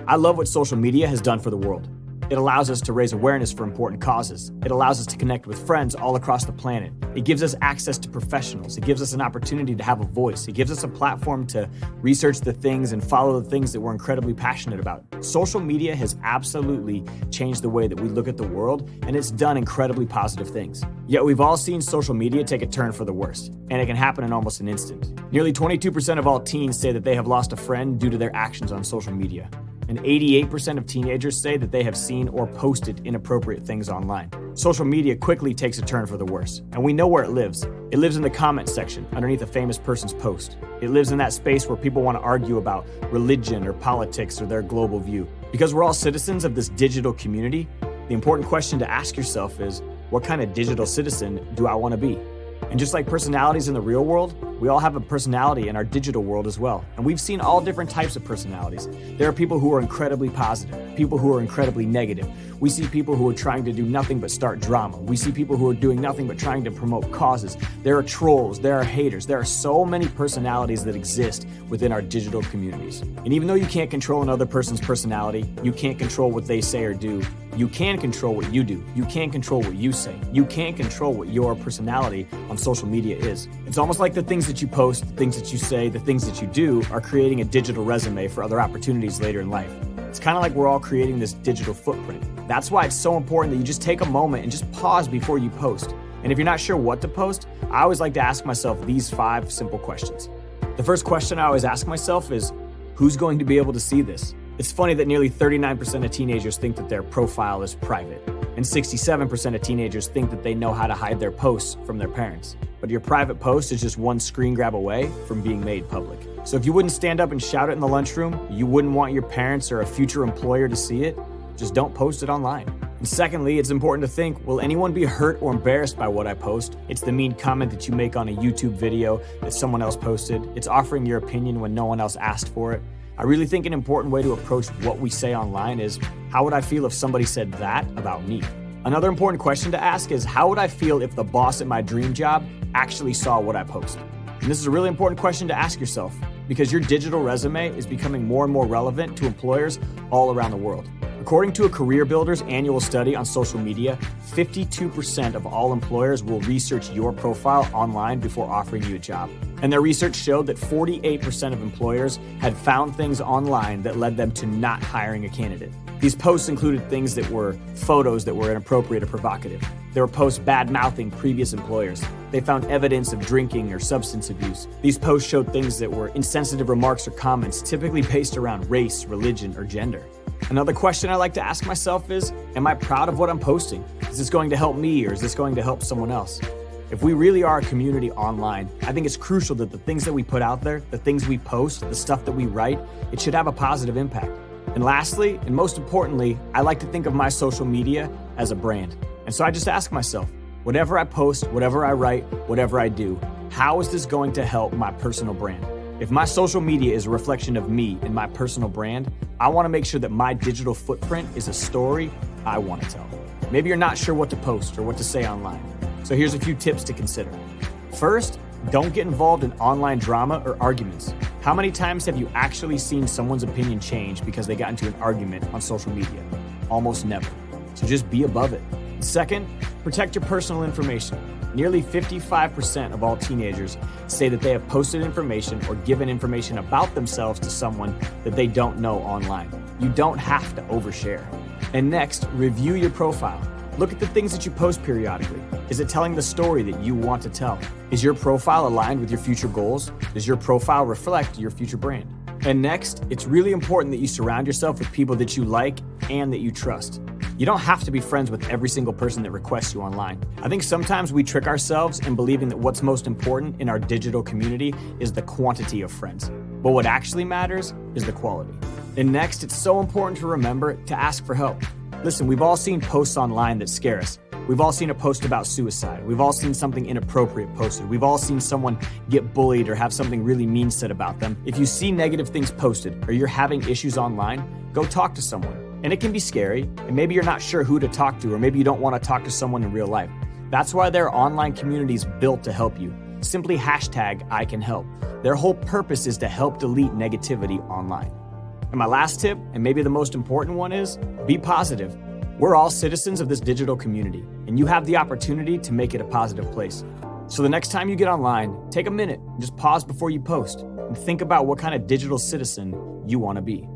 I love what social media has done for the world. It allows us to raise awareness for important causes. It allows us to connect with friends all across the planet. It gives us access to professionals. It gives us an opportunity to have a voice. It gives us a platform to research the things and follow the things that we're incredibly passionate about. Social media has absolutely changed the way that we look at the world, and it's done incredibly positive things. Yet we've all seen social media take a turn for the worst, and it can happen in almost an instant. Nearly 22% of all teens say that they have lost a friend due to their actions on social media. And 88% of teenagers say that they have seen or posted inappropriate things online. Social media quickly takes a turn for the worse, and we know where it lives. It lives in the comment section underneath a famous person's post. It lives in that space where people want to argue about religion or politics or their global view. Because we're all citizens of this digital community, the important question to ask yourself is, what kind of digital citizen do I want to be? And just like personalities in the real world, we all have a personality in our digital world as well. And we've seen all different types of personalities. There are people who are incredibly positive, people who are incredibly negative. We see people who are trying to do nothing but start drama. We see people who are doing nothing but trying to promote causes. There are trolls, there are haters. There are so many personalities that exist within our digital communities. And even though you can't control another person's personality, you can't control what they say or do, you can control what you do. You can control what you say. You can control what your personality on social media is. It's almost like the things that you post, the things that you say, the things that you do are creating a digital resume for other opportunities later in life. It's kind of like we're all creating this digital footprint. That's why it's so important that you just take a moment and just pause before you post. And if you're not sure what to post, I always like to ask myself these 5 simple questions. The first question I always ask myself is, who's going to be able to see this? It's funny that nearly 39% of teenagers think that their profile is private, and 67% of teenagers think that they know how to hide their posts from their parents. But your private post is just one screen grab away from being made public. So if you wouldn't stand up and shout it in the lunchroom, you wouldn't want your parents or a future employer to see it, just don't post it online. And secondly, it's important to think, will anyone be hurt or embarrassed by what I post? It's the mean comment that you make on a YouTube video that someone else posted. It's offering your opinion when no one else asked for it. I really think an important way to approach what we say online is, how would I feel if somebody said that about me? Another important question to ask is, how would I feel if the boss at my dream job actually saw what I post? And this is a really important question to ask yourself, because your digital resume is becoming more and more relevant to employers all around the world. According to a Career Builder's annual study on social media, 52% of all employers will research your profile online before offering you a job. And their research showed that 48% of employers had found things online that led them to not hiring a candidate. These posts included things that were photos that were inappropriate or provocative. There were posts bad-mouthing previous employers. They found evidence of drinking or substance abuse. These posts showed things that were insensitive remarks or comments, typically based around race, religion, or gender. Another question I like to ask myself is, am I proud of what I'm posting? Is this going to help me, or is this going to help someone else? If we really are a community online, I think it's crucial that the things that we put out there, the things we post, the stuff that we write, it should have a positive impact. And lastly, and most importantly, I like to think of my social media as a brand. And so I just ask myself, whatever I post, whatever I write, whatever I do, how is this going to help my personal brand? If my social media is a reflection of me and my personal brand, I want to make sure that my digital footprint is a story I want to tell. Maybe you're not sure what to post or what to say online. So here's a few tips to consider. First, don't get involved in online drama or arguments. How many times have you actually seen someone's opinion change because they got into an argument on social media? Almost never. So just be above it. Second, protect your personal information. Nearly 55% of all teenagers say that they have posted information or given information about themselves to someone that they don't know online. You don't have to overshare. And next, review your profile. Look at the things that you post periodically. Is it telling the story that you want to tell? Is your profile aligned with your future goals? Does your profile reflect your future brand? And next, it's really important that you surround yourself with people that you like and that you trust. You don't have to be friends with every single person that requests you online. I think sometimes we trick ourselves in believing that what's most important in our digital community is the quantity of friends. But what actually matters is the quality. And next, it's so important to remember to ask for help. Listen, we've all seen posts online that scare us. We've all seen a post about suicide. We've all seen something inappropriate posted. We've all seen someone get bullied or have something really mean said about them. If you see negative things posted or you're having issues online, go talk to someone. And it can be scary, and maybe you're not sure who to talk to, or maybe you don't want to talk to someone in real life. That's why there are online communities built to help you. Simply #ICanHelp. Their whole purpose is to help delete negativity online. And my last tip, and maybe the most important one, is be positive. We're all citizens of this digital community, and you have the opportunity to make it a positive place. So the next time you get online, take a minute and just pause before you post and think about what kind of digital citizen you want to be.